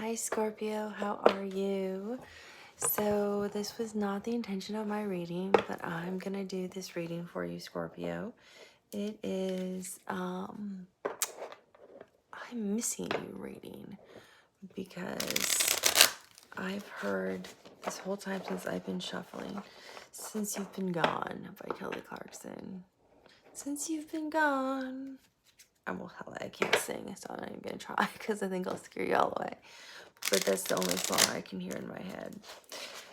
Hi Scorpio, how are you? So this was not the intention of my reading, but I'm gonna do this reading for you, Scorpio. It is I'm missing you reading because I've heard this whole time since I've been shuffling, Since You've Been Gone by Kelly Clarkson. Since You've Been Gone. I can't sing, so I'm not even gonna try because I think I'll scare you all away. But that's the only song I can hear in my head.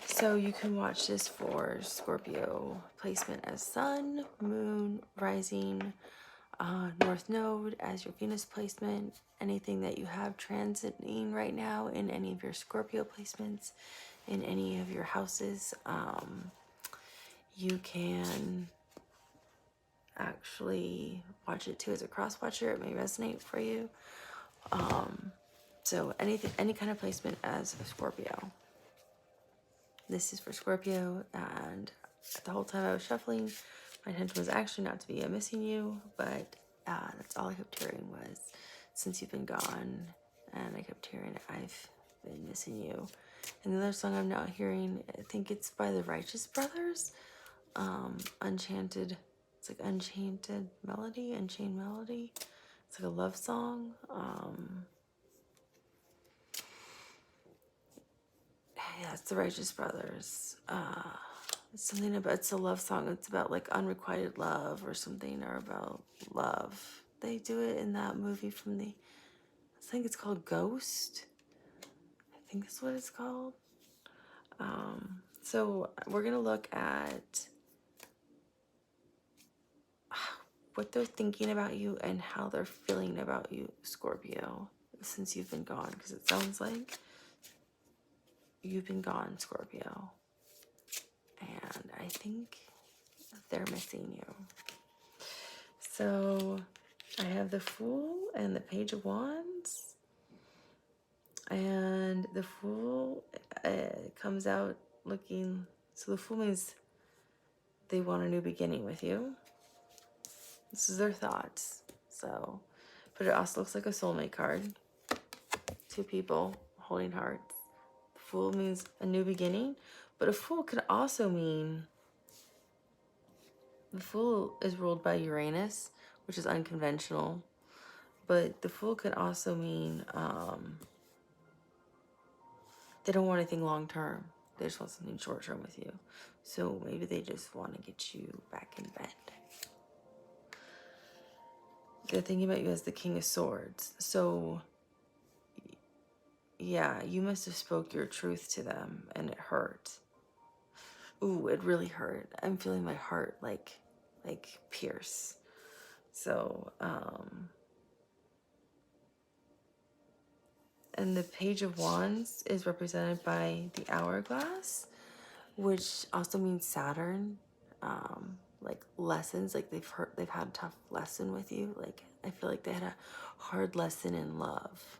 So you can watch this for Scorpio placement as Sun, Moon, Rising, North Node as your Venus placement. Anything that you have transiting right now in any of your Scorpio placements, in any of your houses, you can actually watch it too as a cross watcher. It may resonate for you. So any kind of placement as a Scorpio. This is for Scorpio, and the whole time I was shuffling, my intention was actually not to be a missing you, but that's all I kept hearing was Since You've Been Gone, and I kept hearing I've been missing you. And the other song I'm now hearing, I think it's by the Righteous Brothers, Enchanted. It's like Enchanted Melody, Unchained Melody. It's like a love song. Yeah, it's the Righteous Brothers. It's something about, it's a love song. It's about like unrequited love or something, or about love. They do it in that movie from I think it's called Ghost. I think that's what it's called. So we're gonna look at what they're thinking about you and how they're feeling about you, Scorpio, since you've been gone, because it sounds like you've been gone, Scorpio. And I think they're missing you. So I have the Fool and the Page of Wands. And the Fool comes out looking... So the Fool means they want a new beginning with you. This is their thoughts. So, but it also looks like a soulmate card. Two people holding hearts. The Fool means a new beginning. But a Fool could also mean... The Fool is ruled by Uranus, which is unconventional. But the Fool could also mean they don't want anything long term. They just want something short term with you. So maybe they just want to get you back in bed. They're thinking about you as the King of Swords. So yeah, you must have spoke your truth to them and it hurt. Ooh, it really hurt. I'm feeling my heart like pierce. So and the Page of Wands is represented by the hourglass, which also means Saturn. Like lessons, like they've had a tough lesson with you. Like I feel like they had a hard lesson in love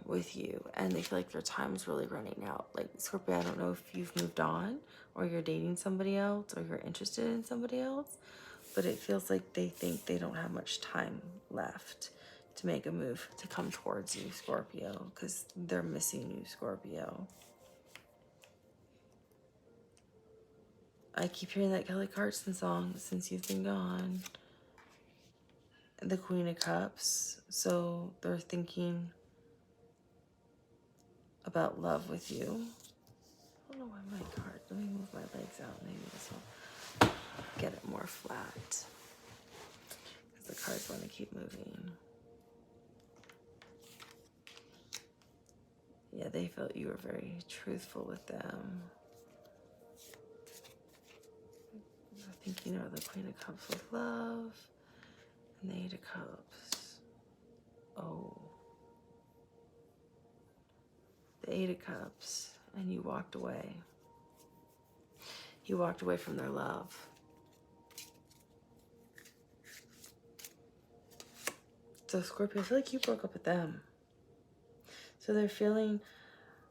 with you, and they feel like their time's really running out. Like Scorpio, I don't know if you've moved on or you're dating somebody else or you're interested in somebody else, but it feels like they think they don't have much time left to make a move to come towards you, Scorpio, because they're missing you, Scorpio. I keep hearing that Kelly Clarkson song, Since You've Been Gone. The Queen of Cups. So they're thinking about love with you. I don't know why my card... Let me move my legs out. Maybe this will get it more flat. Because the cards want to keep moving. Yeah, they felt you were very truthful with them. I think you know the Queen of Cups with love. And the Eight of Cups. Oh. The Eight of Cups. And you walked away. You walked away from their love. So Scorpio, I feel like you broke up with them. So they're feeling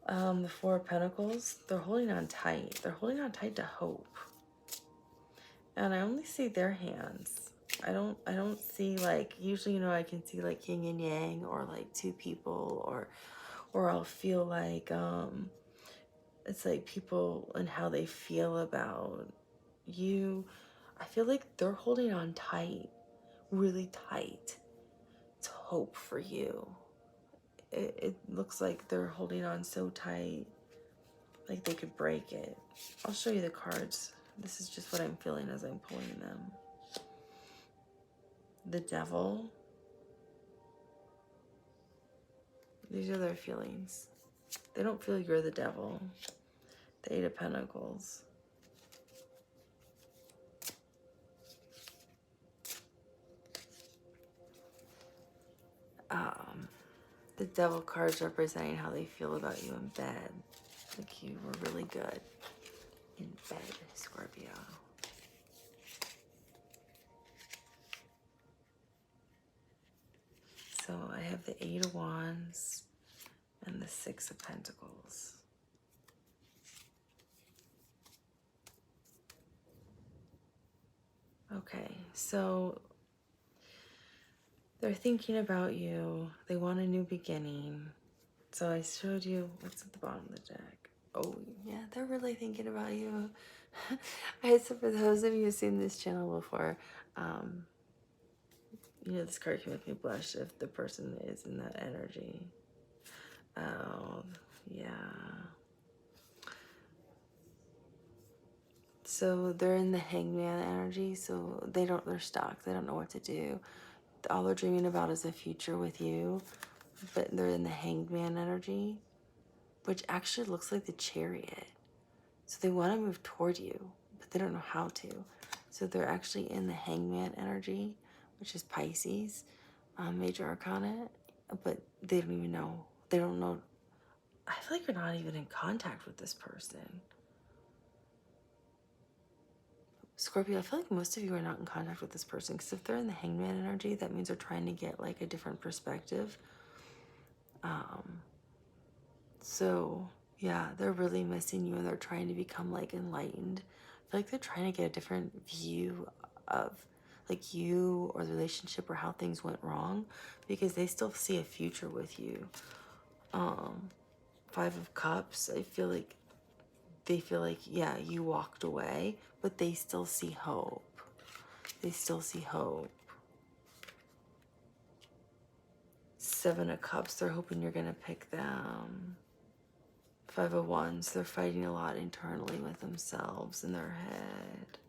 the Four of Pentacles. They're holding on tight. They're holding on tight to hope. And I only see their hands. I don't see, like, usually, you know, I can see like yin and yang, or like two people, or I'll feel like it's like people and how they feel about you. I feel like they're holding on tight, really tight, to hope for you. It looks like they're holding on so tight, like they could break it. I'll show you the cards. This is just what I'm feeling as I'm pulling them. The Devil. These are their feelings. They don't feel you're the devil. The Eight of Pentacles. The Devil cards representing how they feel about you in bed. Like you were really good in bed, Scorpio. So I have the Eight of Wands and the Six of Pentacles. Okay, so they're thinking about you. They want a new beginning. So I showed you what's at the bottom of the deck. Oh, yeah, they're really thinking about you. So for those of you who've seen this channel before, you know, this card can make me blush if the person is in that energy. Oh, yeah. So they're in the Hangman energy, so they're stuck. They don't know what to do. All they're dreaming about is a future with you, but they're in the Hangman energy, which actually looks like the Chariot. So they want to move toward you, but they don't know how to. So they're actually in the Hangman energy, which is Pisces, major arcana, but they don't even know. They don't know. I feel like you're not even in contact with this person. Scorpio, I feel like most of you are not in contact with this person, because if they're in the Hangman energy, that means they're trying to get like a different perspective. So yeah, they're really missing you and they're trying to become like enlightened. I feel like they're trying to get a different view of like you or the relationship or how things went wrong, because they still see a future with you. Five of Cups, I feel like they feel like, yeah, you walked away, but they still see hope. They still see hope. Seven of Cups, they're hoping you're gonna pick them. Five of Wands, they're fighting a lot internally with themselves in their head.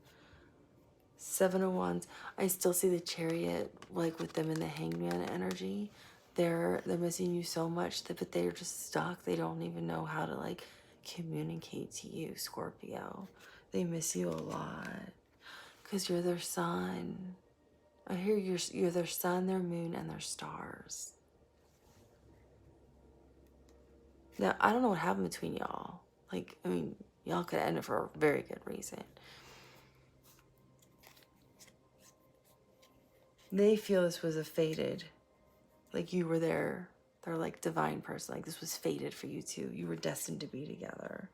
Seven of Wands, I still see the Chariot like with them in the Hangman energy. They're missing you so much but they're just stuck. They don't even know how to like communicate to you, Scorpio. They miss you a lot because you're their sun. I hear you're their sun, their moon, and their stars. Now, I don't know what happened between y'all. Like, I mean, y'all could end it for a very good reason. They feel this was a fated, like you were their like divine person. Like this was fated for you two. You were destined to be together.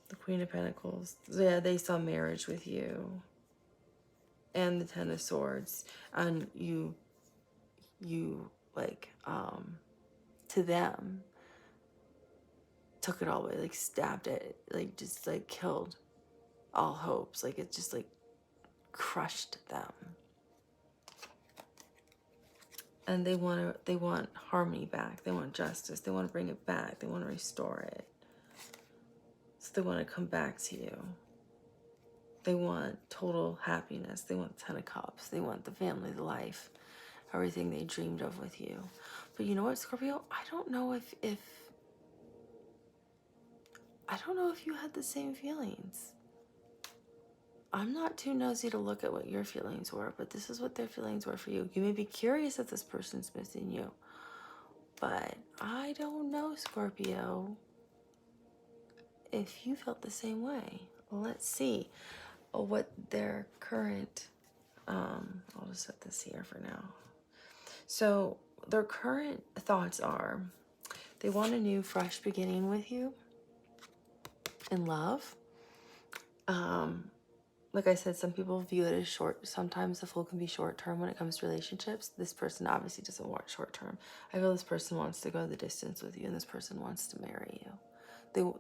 The Queen of Pentacles. Yeah, they saw marriage with you. And the Ten of Swords. And you like, to them, took it all away, like stabbed it, like just like killed all hopes. Like it just like crushed them. And they want harmony back. They want justice. They want to bring it back. They want to restore it. So they want to come back to you. They want total happiness. They want 10 of Cups. They want the family, the life, everything they dreamed of with you. But you know what, Scorpio? I don't know if you had the same feelings. I'm not too nosy to look at what your feelings were, but this is what their feelings were for you. You may be curious if this person's missing you, but I don't know, Scorpio, if you felt the same way. Let's see what their current, I'll just set this here for now. So their current thoughts are, they want a new, fresh beginning with you in love. like I said, some people view it as short. Sometimes the Fool can be short term when it comes to relationships. This person obviously doesn't want short term. I feel this person wants to go the distance with you, and this person wants to marry you.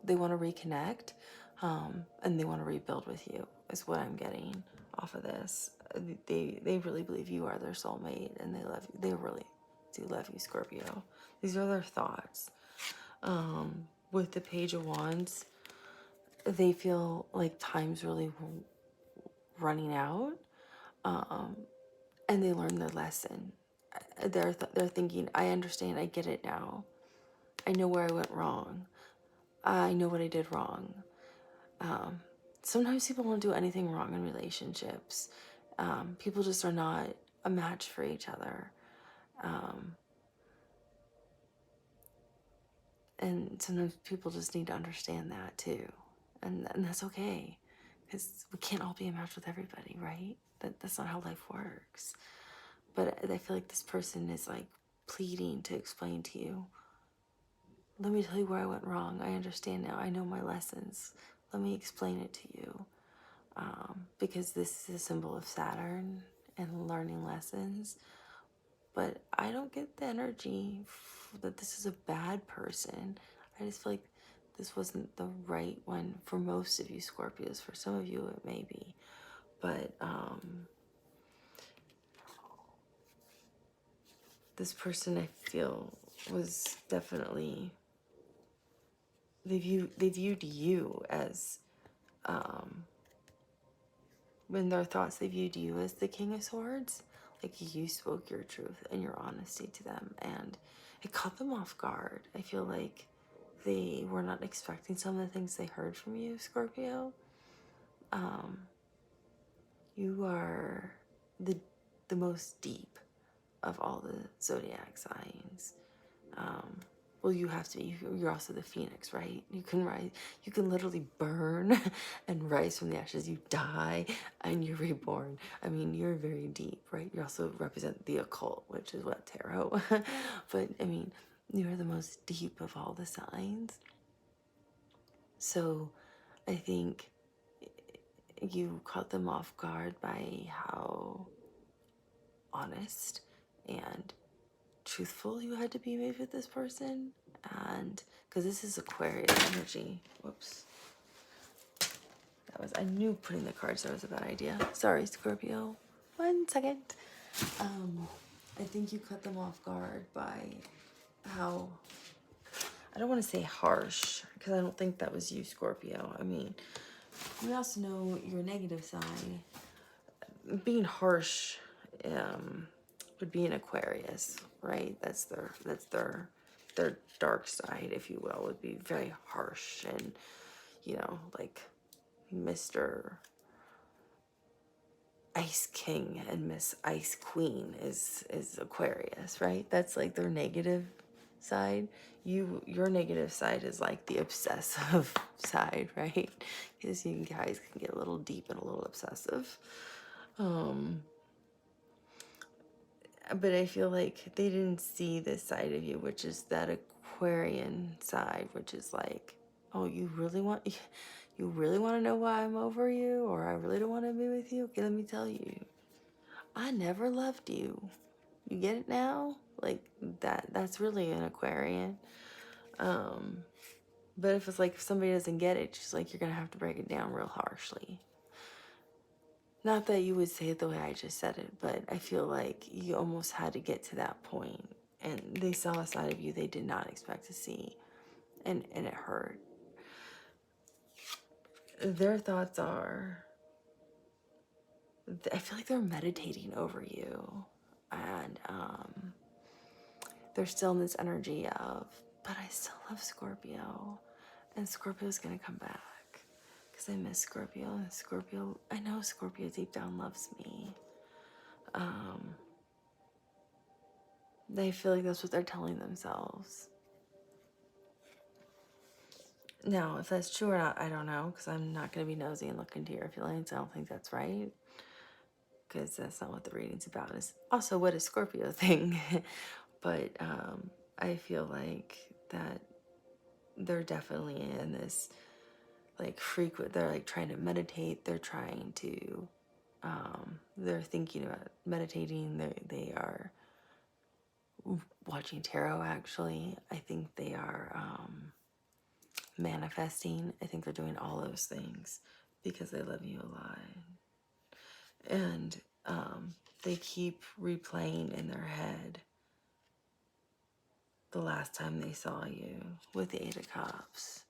They want to reconnect, and they want to rebuild with you, is what I'm getting off of this. They really believe you are their soulmate, and they love you. They really do love you, Scorpio. These are their thoughts. With the Page of Wands, they feel like time's really running out, and they learn their lesson. They're thinking, I understand, I get it now. I know where I went wrong. I know what I did wrong. Sometimes people don't do anything wrong in relationships. People just are not a match for each other. And sometimes people just need to understand that too. And that's okay. Because we can't all be a match with everybody, right? That's not how life works. But I feel like this person is like pleading to explain to you, let me tell you where I went wrong. I understand now. I know my lessons. Let me explain it to you. Because this is a symbol of Saturn and learning lessons. But I don't get the energy that this is a bad person. I just feel like this wasn't the right one for most of you Scorpios. For some of you, it may be. But this person, I feel, was definitely, they viewed you as, in their thoughts, they viewed you as the King of Swords. Like, you spoke your truth and your honesty to them, and it caught them off guard. I feel like they were not expecting some of the things they heard from you, Scorpio. You are the most deep of all the zodiac signs. Well, you have to be. You're also the phoenix, right? You can rise. You can literally burn and rise from the ashes. You die and you're reborn. I mean, you're very deep, right? You also represent the occult, which is what, tarot. But I mean, you are the most deep of all the signs. So I think you caught them off guard by how honest and truthful you had to be maybe with this person. And because this is Aquarius energy. Whoops. I knew putting the cards there was a bad idea. Sorry, Scorpio. 1 second. I think you cut them off guard by how, I don't want to say harsh, because I don't think that was you, Scorpio. I mean, we also know your negative side. Being harsh would be an Aquarius, right? That's their dark side, if you will, would be very harsh and, you know, like Mr. Ice King and Miss Ice Queen is Aquarius, right? That's like their negative side. Your negative side is like the obsessive side, right? Because you guys can get a little deep and a little obsessive. But I feel like they didn't see this side of you, which is that Aquarian side, which is like, oh, you really want to know why I'm over you, or I really don't want to be with you? Okay, let me tell you. I never loved you. You get it now? Like that's really an Aquarian. But if it's like, if somebody doesn't get it, just like, you're gonna have to break it down real harshly. Not that you would say it the way I just said it, but I feel like you almost had to get to that point, and they saw a side of you they did not expect to see, and it hurt. Their thoughts are, I feel like they're meditating over you, and they're still in this energy of, but I still love Scorpio, and Scorpio's gonna come back. Because I miss Scorpio, and Scorpio, I know Scorpio deep down loves me. They feel like that's what they're telling themselves. Now, if that's true or not, I don't know, because I'm not going to be nosy and look into your feelings. I don't think that's right, because that's not what the reading's about. Is also, what is Scorpio thing? But I feel like that they're definitely in this like frequent, they're like trying to meditate, they're trying to, they're thinking about meditating, they are watching tarot actually. I think they are manifesting. I think they're doing all those things because they love you a lot. And they keep replaying in their head the last time they saw you with the Eight of Cups.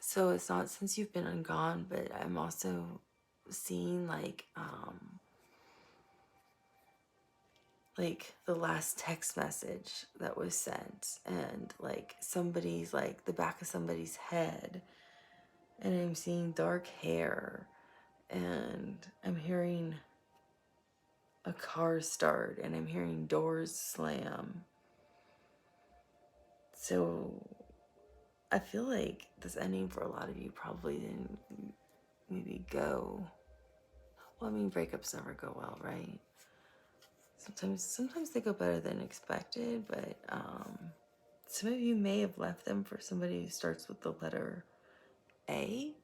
So it's not since you've been gone, but I'm also seeing like the last text message that was sent, and like somebody's like the back of somebody's head, and I'm seeing dark hair, and I'm hearing a car start, and I'm hearing doors slam. So I feel like this ending for a lot of you probably didn't maybe go well. I mean, breakups never go well, right? Sometimes they go better than expected, but some of you may have left them for somebody who starts with the letter A,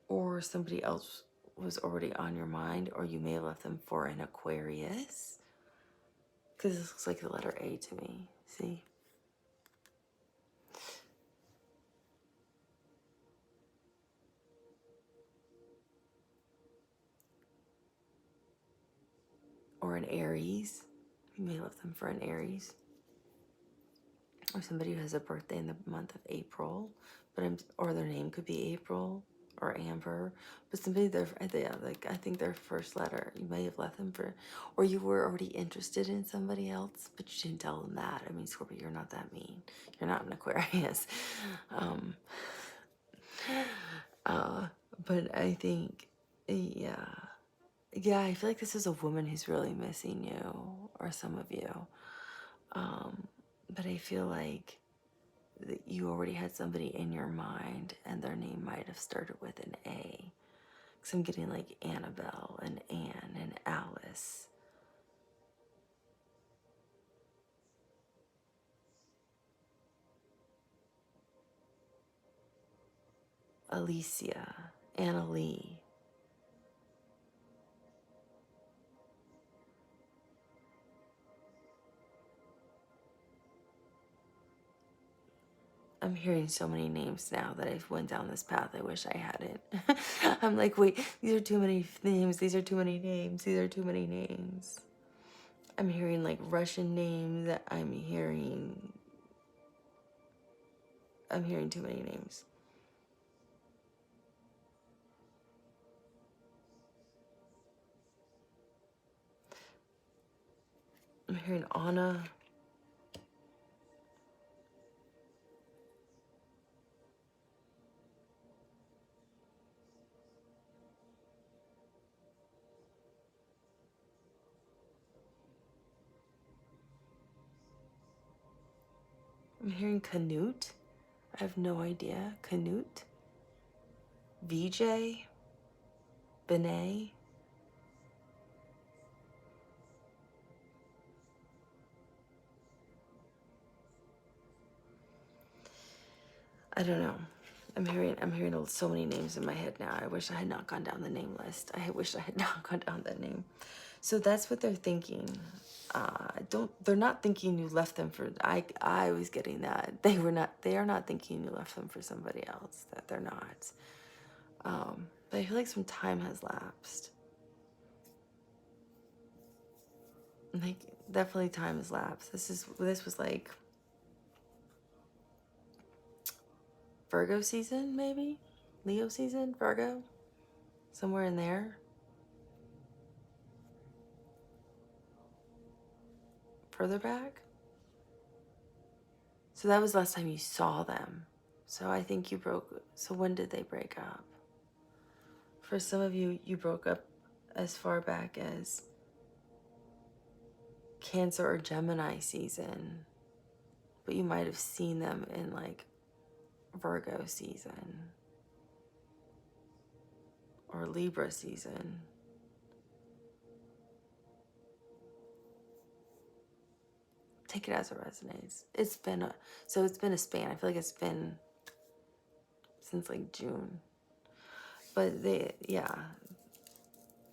or somebody else was already on your mind, or you may have left them for an Aquarius, because this looks like the letter A to me. See? Or an Aries. You may have left them for an Aries. Or somebody who has a birthday in the month of April, or their name could be April or Amber, but somebody there, I think their first letter, you may have left them for, or you were already interested in somebody else, but you didn't tell them that. I mean, Scorpio, you're not that mean. You're not an Aquarius. But I think, yeah, I feel like this is a woman who's really missing you, or some of you. But I feel like that you already had somebody in your mind, and their name might have started with an A. Because I'm getting like Annabelle and Anne and Alice. Alicia, Anna Lee. I'm hearing so many names now that I've went down this path. I wish I hadn't. I'm like, wait, these are too many names. These are too many names. These are too many names. I'm hearing like Russian names. I'm hearing too many names. I'm hearing Anna. I'm hearing Canute. I have no idea. Canute. VJ. Benet. I don't know. I'm hearing so many names in my head now. I wish I had not gone down the name list. I wish I had not gone down that name. So that's what they're thinking. They're not thinking you left them for, I was getting that. They are not thinking you left them for somebody else. That they're not. But I feel like some time has lapsed. Like, definitely time has lapsed. This was like Virgo season, maybe? Leo season, Virgo? Somewhere in there. Further back? So that was the last time you saw them. So I think you broke, so when did they break up? For some of you, you broke up as far back as Cancer or Gemini season. But you might have seen them in like Virgo season. Or Libra season. take it as it resonates. It's been a span. I feel like it's been since like June. But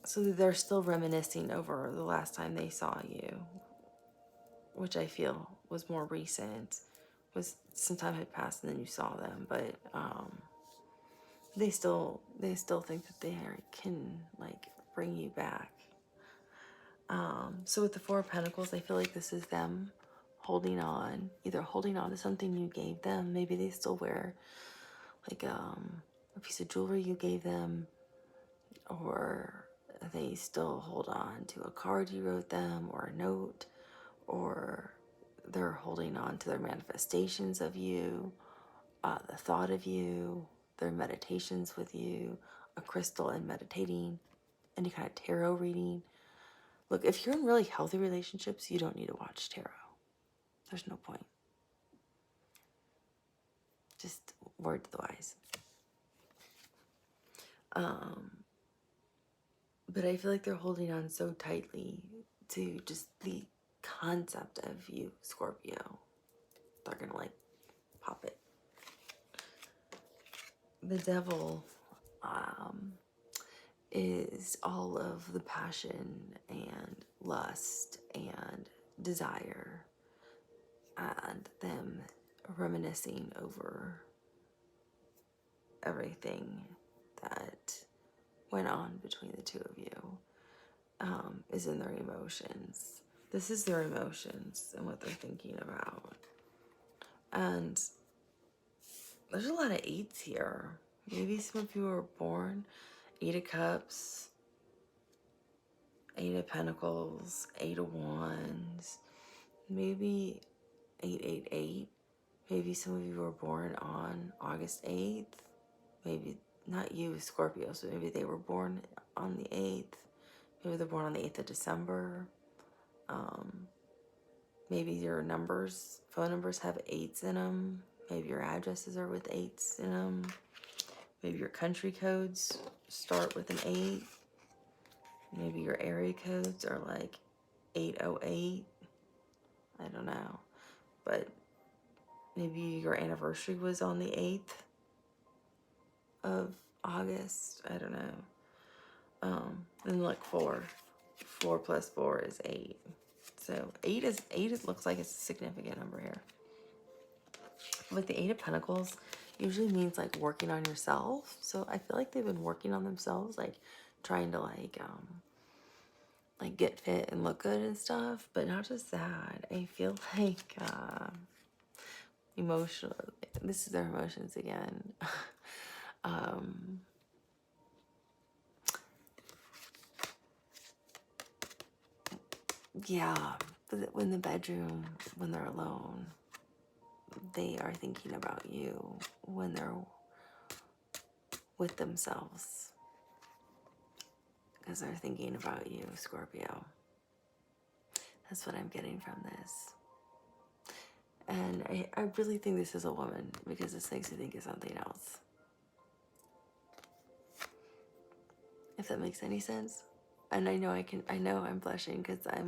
so they're still reminiscing over the last time they saw you, which I feel was more recent. Was some time had passed and then you saw them, but they still think that they can like bring you back. So with the Four of Pentacles, I feel like this is them holding on, either holding on to something you gave them. Maybe they still wear like a piece of jewelry you gave them, or they still hold on to a card you wrote them, or a note, or they're holding on to their manifestations of you, the thought of you, their meditations with you, a crystal and meditating, any kind of tarot reading. Look, if you're in really healthy relationships, you don't need to watch tarot. There's no point. Just word to the wise. But I feel like they're holding on so tightly to just the concept of you, Scorpio. They're gonna like pop it. The devil is all of the passion and lust and desire and them reminiscing over everything that went on between the two of you, is in their emotions. This is their emotions and what they're thinking about. And there's a lot of eights here. Maybe some of you were born 8 of Cups, 8 of Pentacles, 8 of Wands, maybe 888. Maybe some of you were born on August 8th. Maybe not you, Scorpio, so maybe they were born on the 8th. Maybe they're born on the 8th of December. Maybe your numbers, phone numbers have 8s in them. Maybe your addresses are with 8s in them. Maybe your country codes start with an 8. Maybe your area codes are like 808. I don't know. But maybe your anniversary was on the 8th of August. I don't know. And like 4. 4 plus 4 is 8. So 8 it looks like it's a significant number here. Like the 8 of Pentacles usually means like working on yourself. So I feel like they've been working on themselves, like trying to like get fit and look good and stuff. But not just that. I feel like emotional. This is their emotions again. Yeah, but in the bedroom, when they're alone, they are thinking about you when they're with themselves. Because they're thinking about you, Scorpio. That's what I'm getting from this. And I really think this is a woman, because this makes me think of something else. If that makes any sense. And I know I'm blushing because I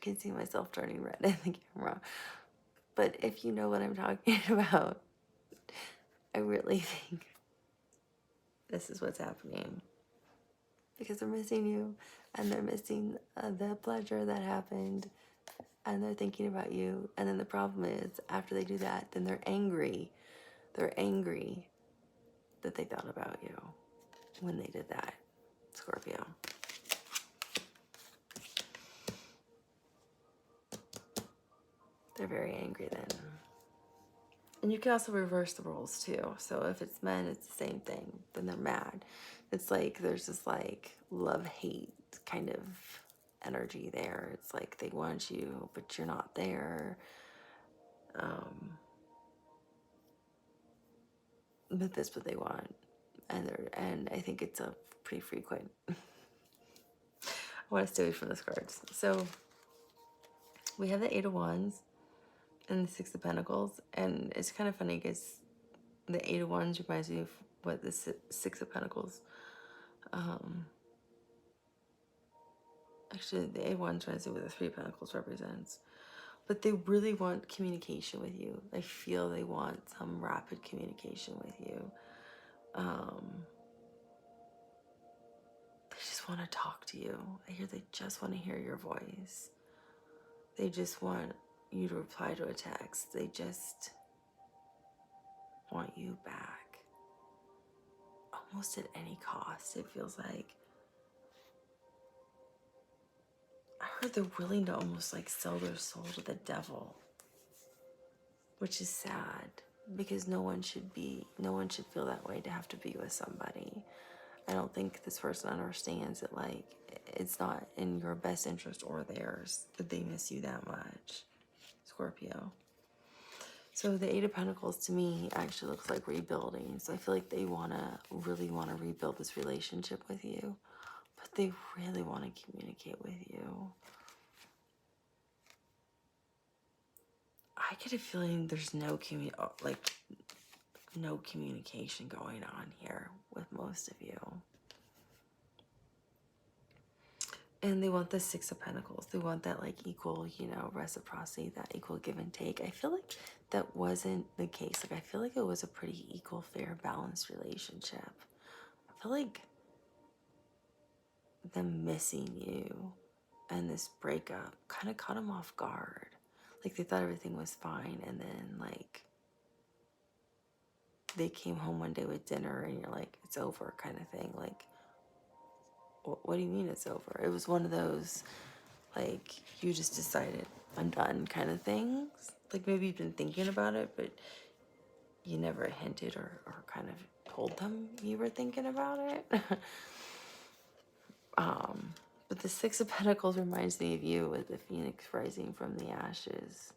can see myself turning red in the camera. But if you know what I'm talking about, I really think this is what's happening. Because they're missing you, and they're missing the pleasure that happened, and they're thinking about you. And then the problem is, after they do that, then they're angry. They're angry that they thought about you when they did that, Scorpio. They're very angry then. And you can also reverse the roles too. So if it's men, it's the same thing. Then they're mad. It's like there's this like love-hate kind of energy there. It's like they want you, but you're not there. But that's what they want. And I think it's a pretty frequent. I want to stay away from those cards. So we have the 8 of Wands and the 6 of Pentacles. And it's kind of funny because the 8 of Wands reminds me of what the 6 of Pentacles. Actually, the 8 of Wands reminds me of what the 3 of Pentacles represents. But they really want communication with you. I feel they want some rapid communication with you. They just want to talk to you. I hear they just want to hear your voice. They just want you to reply to a text. They just want you back. Almost at any cost, it feels like. I heard they're willing to almost like sell their soul to the devil, which is sad because no one should feel that way to have to be with somebody. I don't think this person understands that, like, it's not in your best interest or theirs that they miss you that much, Scorpio. So the Eight of Pentacles to me actually looks like rebuilding. So I feel like they really want to rebuild this relationship with you, but they really want to communicate with you. I get a feeling there's no communication going on here with most of you. And they want the Six of Pentacles. They want that like equal, reciprocity, that equal give and take. I feel like that wasn't the case. Like I feel like it was a pretty equal, fair, balanced relationship. I feel like them missing you and this breakup kind of caught them off guard. Like they thought everything was fine, and then like they came home one day with dinner and you're like, it's over kind of thing. Like, what do you mean it's over? It was one of those, like, you just decided I'm done kind of things. Like maybe you've been thinking about it, but you never hinted or kind of told them you were thinking about it. But the Six of Pentacles reminds me of you with the phoenix rising from the ashes.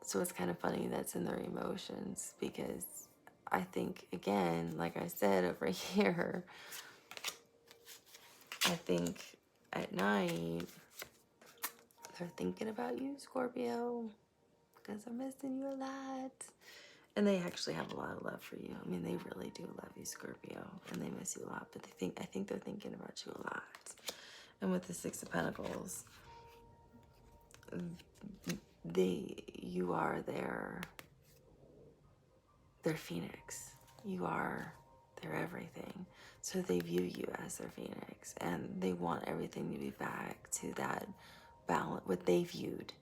So it's kind of funny that's in their emotions, because I think, again, like I said over here, I think at night they're thinking about you, Scorpio, because they're missing you a lot. And they actually have a lot of love for you. I mean, they really do love you, Scorpio, and they miss you a lot. But I think they're thinking about you a lot. And with the Six of Pentacles, you are their phoenix. You are their everything. So they view you as their phoenix, and they want everything to be back to that balance, what they viewed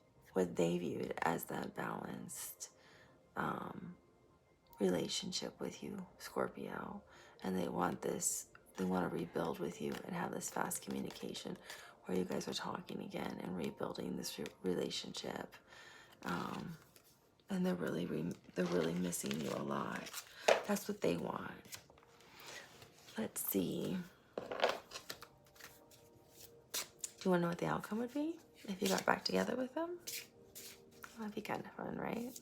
as that balanced relationship with you, Scorpio. And they want to rebuild with you and have this fast communication where you guys are talking again and rebuilding this relationship. And they're really missing you a lot. That's what they want. Let's see. Do you want to know what the outcome would be if you got back together with them? That'd be kind of fun, right?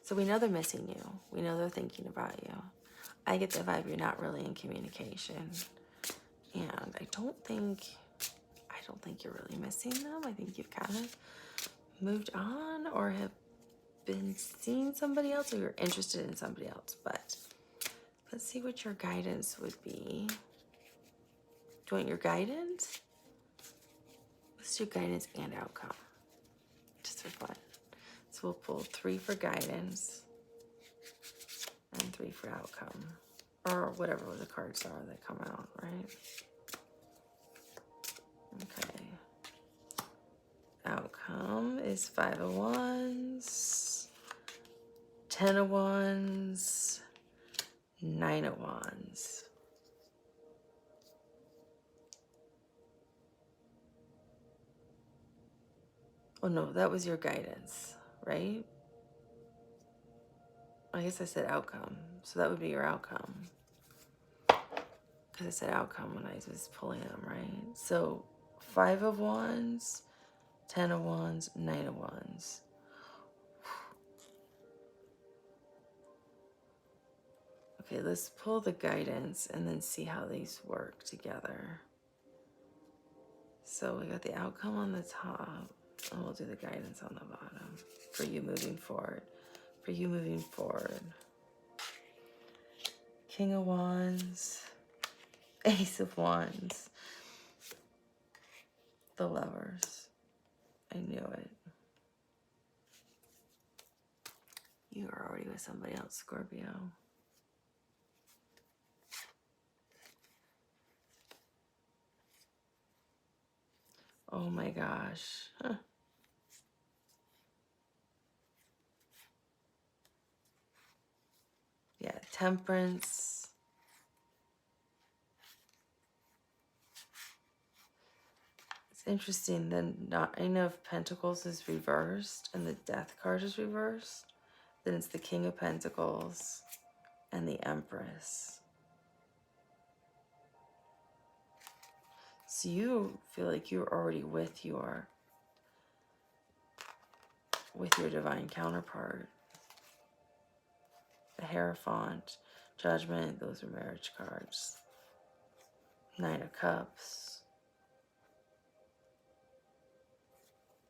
So we know they're missing you. We know they're thinking about you. I get the vibe you're not really in communication. And I don't think you're really missing them. I think you've kind of moved on or have been seeing somebody else, or you're interested in somebody else. But let's see what your guidance would be. Do you want your guidance? Let's do guidance and outcome, just for fun. So we'll pull 3 for guidance and 3 for outcome, or whatever the cards are that come out, right? Okay. Outcome is 5 of Wands, 10 of Wands, 9 of Wands. Oh no, that was your guidance, right? I guess I said outcome, so that would be your outcome. Because I said outcome when I was pulling them, right? So 5 of Wands, 10 of Wands, 9 of Wands. Okay, let's pull the guidance and then see how these work together. So we got the outcome on the top, and we'll do the guidance on the bottom for you moving forward. For you moving forward. King of Wands, Ace of Wands, the Lovers. I knew it. You are already with somebody else, Scorpio. Oh my gosh. Huh. Yeah, Temperance. It's interesting. The Nine of Pentacles is reversed and the Death card is reversed. Then it's the King of Pentacles and the Empress. So you feel like you're already with your divine counterpart. The Hierophant, Judgment, those are marriage cards. Nine of Cups.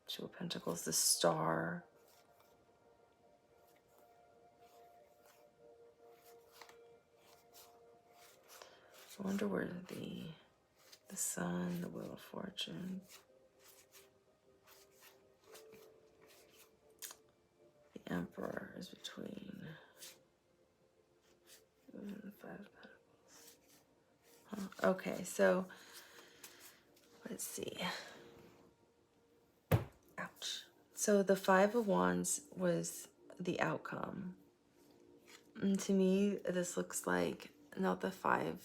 Two of Pentacles, the Star. I wonder where the Sun, the Wheel of Fortune. The Emperor is between Five of Pentacles. Huh. Okay, so let's see. Ouch. So the Five of Wands was the outcome. And to me, this looks like not the Five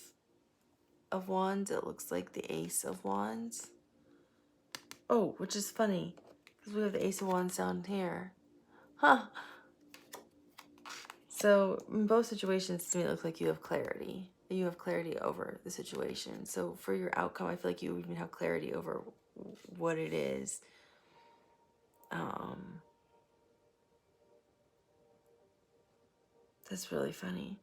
of Wands, it looks like the Ace of Wands. Oh, which is funny, because we have the Ace of Wands down here. Huh. So in both situations, to me, it looks like you have clarity. You have clarity over the situation. So for your outcome, I feel like you even have clarity over what it is. That's really funny.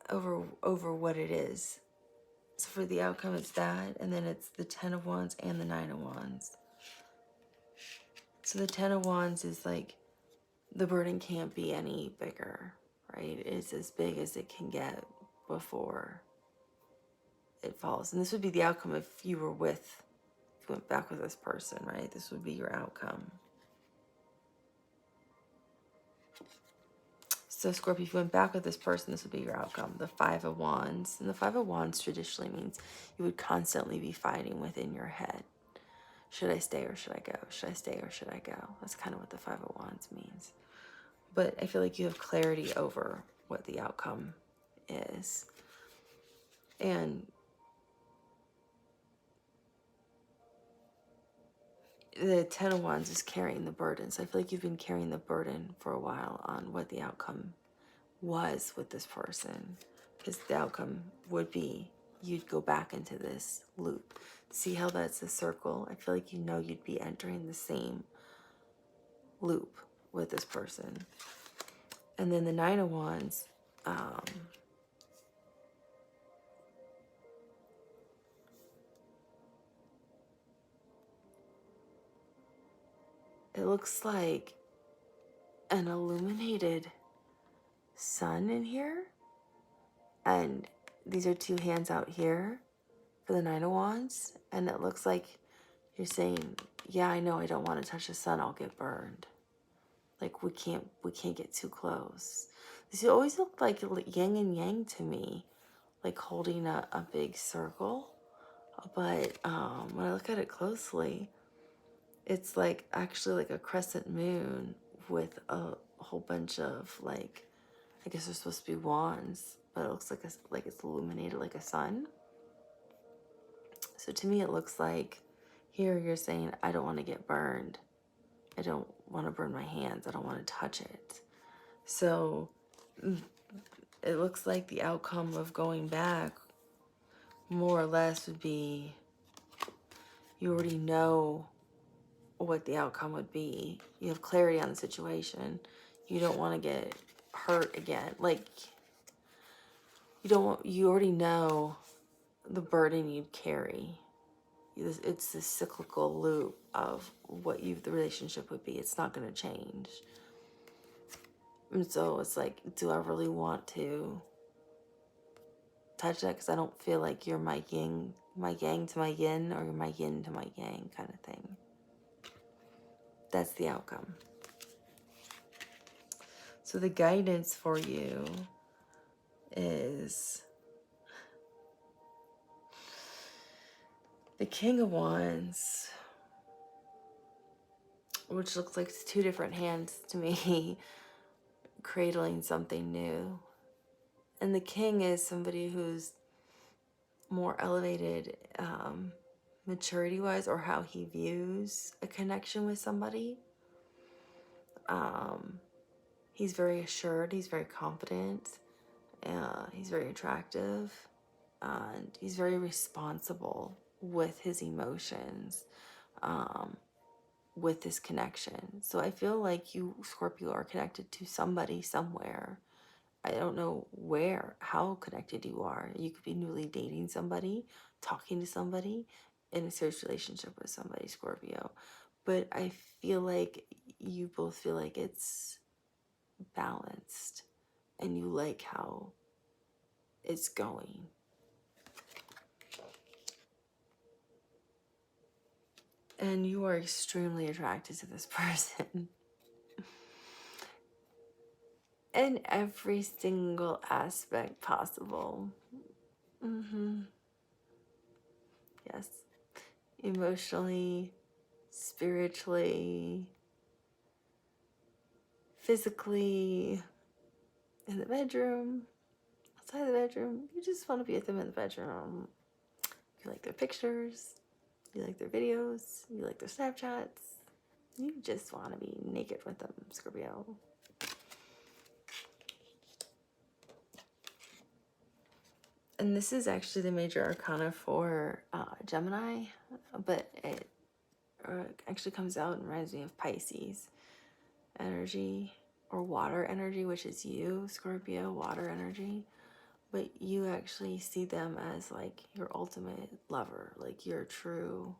Over what it is. So for the outcome, it's that, and then it's the Ten of Wands and the Nine of Wands. So the Ten of Wands is like, the burden can't be any bigger, right? It's as big as it can get before it falls. And this would be the outcome if you went back with this person, right? This would be your outcome. So Scorpio, if you went back with this person, this would be your outcome. The Five of Wands. And the Five of Wands traditionally means you would constantly be fighting within your head. Should I stay or should I go? Should I stay or should I go? That's kind of what the Five of Wands means. But I feel like you have clarity over what the outcome is. And the Ten of Wands is carrying the burden. So I feel like you've been carrying the burden for a while on what the outcome was with this person. Because the outcome would be you'd go back into this loop. See how that's a circle? I feel like you know you'd be entering the same loop with this person. And then the Nine of Wands, it looks like an illuminated sun in here. And these are two hands out here for the Nine of Wands. And it looks like you're saying, yeah, I know I don't want to touch the sun. I'll get burned. Like we can't get too close. These always look like yin and yang to me, like holding a big circle. But when I look at it closely, it's like actually like a crescent moon with a whole bunch of like, I guess they're supposed to be wands, but it looks like it's illuminated like a sun. So to me, it looks like here you're saying, I don't want to get burned. I don't want to burn my hands. I don't want to touch it. So it looks like the outcome of going back more or less would be you already know what the outcome would be. You have clarity on the situation. You don't want to get hurt again. Like you already know the burden you'd carry. It's this cyclical loop of what the relationship would be. It's not going to change. And so it's like, do I really want to touch that? Because I don't feel like you're my yang to my yin, or you're my yin to my yang kind of thing. That's the outcome. So the guidance for you is the King of Wands, which looks like 2 different hands to me, cradling something new. And the King is somebody who's more elevated maturity-wise, or how he views a connection with somebody. He's very assured, he's very confident, he's very attractive, and he's very responsible with his emotions, with this connection. So I feel like you, Scorpio, are connected to somebody somewhere. I don't know where, how connected you are. You could be newly dating somebody, talking to somebody, in a serious relationship with somebody, Scorpio. But I feel like you both feel like it's balanced and you like how it's going. And you are extremely attracted to this person in every single aspect possible. Yes. Emotionally, spiritually, physically, in the bedroom, outside the bedroom. You just want to be with them in the bedroom. You like their pictures, you like their videos, you like their Snapchats. You just want to be naked with them, Scorpio. And this is actually the major arcana for Gemini, but it actually comes out and reminds me of Pisces energy, or water energy, which is you, Scorpio, water energy. But you actually see them as like your ultimate lover, like your true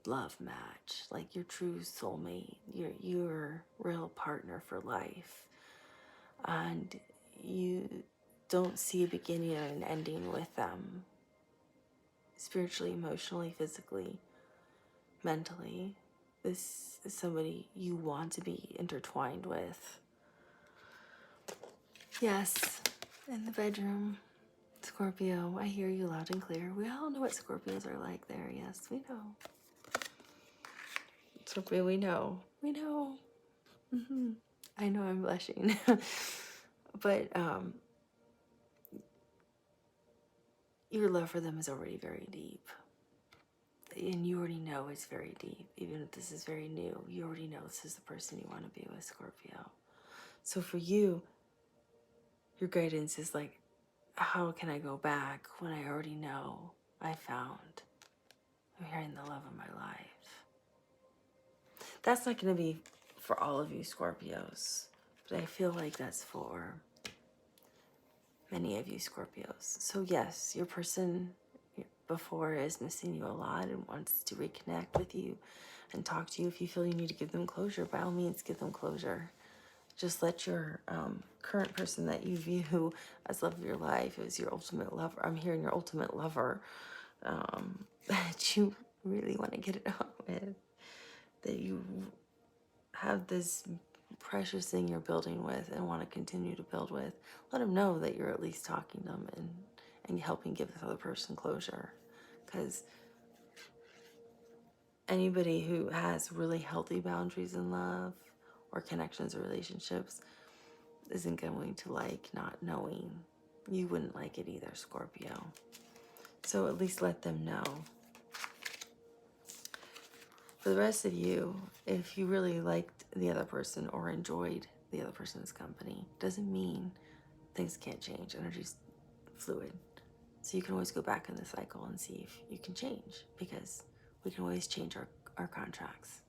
love match, like your true soulmate, your real partner for life. And you don't see a beginning and an ending with them, spiritually, emotionally, physically, mentally. This is somebody you want to be intertwined with. Yes, in the bedroom, Scorpio, I hear you loud and clear. We all know what Scorpios are like there. Yes, we know. Scorpio, we know. We know. I know I'm blushing. But your love for them is already very deep. And you already know it's very deep. Even if this is very new, you already know this is the person you want to be with, Scorpio. So for you, your guidance is like, how can I go back when I already know I'm hearing the love of my life? That's not going to be for all of you Scorpios, but I feel like that's for many of you Scorpios. So yes, your person before is missing you a lot and wants to reconnect with you and talk to you. If you feel you need to give them closure, by all means, give them closure. Just let your current person that you view as love of your life, as your ultimate lover, I'm hearing your ultimate lover, that you really want to get it on with, that you have this precious thing you're building with and want to continue to build with, let them know that you're at least talking to them and helping give this other person closure. Because anybody who has really healthy boundaries in love or connections or relationships isn't going to like not knowing. You wouldn't like it either, Scorpio. So at least let them know. For the rest of you, if you really liked the other person or enjoyed the other person's company, doesn't mean things can't change. Energy's fluid. So you can always go back in the cycle and see if you can change, because we can always change our contracts.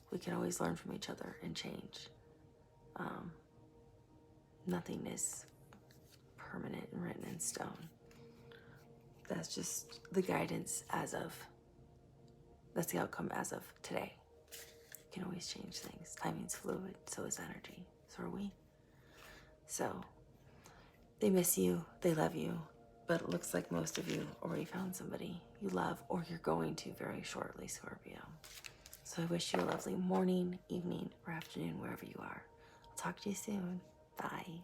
We can always learn from each other and change. Nothing is permanent and written in stone. That's just the guidance that's the outcome as of today. You can always change things. Timing's fluid, so is energy, so are we. So they miss you, they love you, but it looks like most of you already found somebody you love, or you're going to very shortly, Scorpio. So I wish you a lovely morning, evening, or afternoon, wherever you are. talk to you soon. Bye.